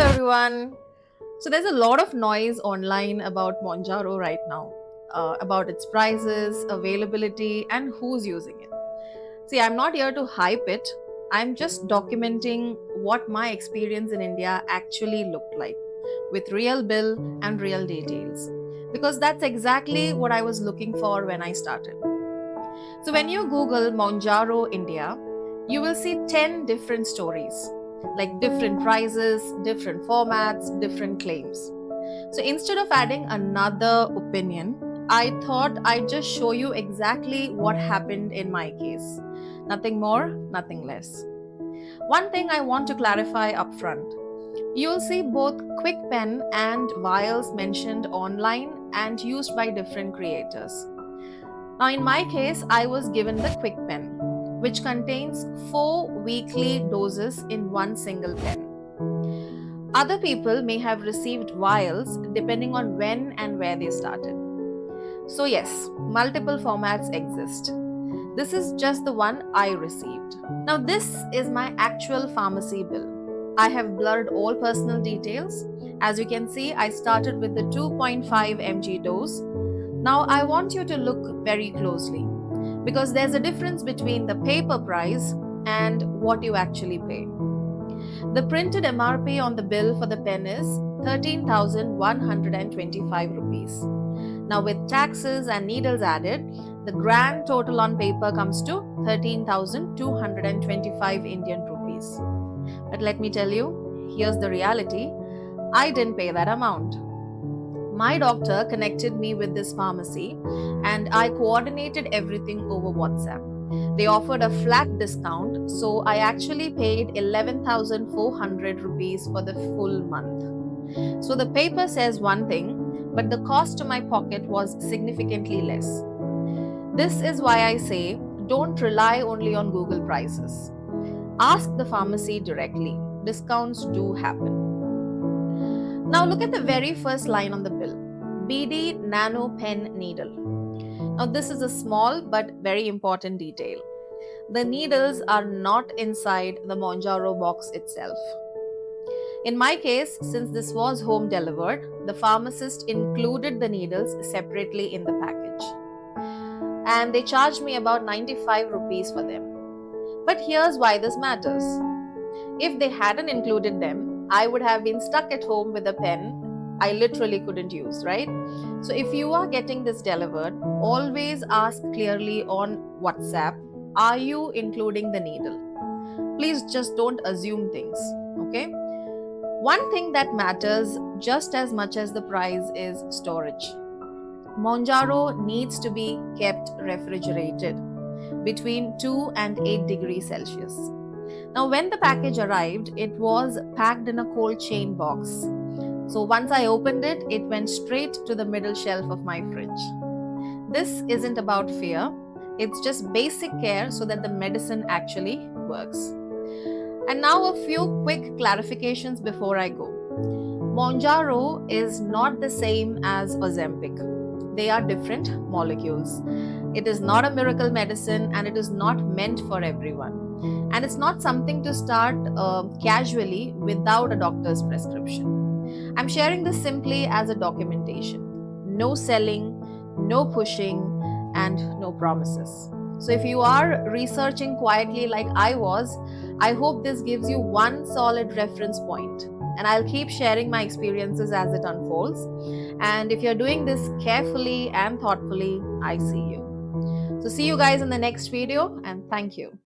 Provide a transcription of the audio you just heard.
everyone. So there's a lot of noise online about Monjaro right now, about its prices, availability, and who's using it. See, I'm not here to hype it. I'm just documenting what my experience in India actually looked like, with real bill and real details. Because that's exactly what I was looking for when I started. So when you Google Monjaro India, you will see 10 different stories, like different prices, different formats, different claims. So instead of adding another opinion, I thought I'd just show you exactly what happened in my case. Nothing more, nothing less. One thing I want to clarify upfront. You'll see both Quick Pen and vials mentioned online and used by different creators. Now, in my case, I was given the Quick Pen, which contains 4 weekly doses in one single pen. Other people may have received vials depending on when and where they started. So, yes, multiple formats exist. This is just the one I received. Now, this is my actual pharmacy bill. I have blurred all personal details. As you can see, I started with the 2.5 mg dose. Now, I want you to look very closely because there's a difference between the paper price and what you actually pay. The printed MRP on the bill for the pen is 13,125 rupees. Now, with taxes and needles added, the grand total on paper comes to 13,225 Indian rupees. But let me tell you, here's the reality. I didn't pay that amount. My doctor connected me with this pharmacy and I coordinated everything over WhatsApp. They offered a flat discount, so I actually paid 11,400 rupees for the full month. So the paper says one thing, but the cost to my pocket was significantly less. This is why I say don't rely only on Google prices. Ask the pharmacy directly. Discounts do happen. Now look at the very first line on the bill. BD Nano Pen Needle. Now this is a small but very important detail. The needles are not inside the Monjaro box itself. In my case, since this was home delivered, the pharmacist included the needles separately in the package. And they charged me about 95 rupees for them. But here's why this matters. If they hadn't included them, I would have been stuck at home with a pen I literally couldn't use, right? So if you are getting this delivered, always ask clearly on WhatsApp, are you including the needle? Please just don't assume things, okay? One thing that matters just as much as the price is storage. Monjaro needs to be kept refrigerated between 2 and 8 degrees Celsius. Now, when the package arrived, it was packed in a cold chain box. So once I opened it, it went straight to the middle shelf of my fridge. This isn't about fear, it's just basic care so that the medicine actually works. And now a few quick clarifications before I go. Monjaro is not the same as Ozempic. They are different molecules. It is not a miracle medicine and it is not meant for everyone. And it's not something to start casually without a doctor's prescription. I'm sharing this simply as a documentation. No selling, no pushing, and no promises. So if you are researching quietly like I was, I hope this gives you one solid reference point. And I'll keep sharing my experiences as it unfolds. And if you're doing this carefully and thoughtfully, I see you. So see you guys in the next video and thank you.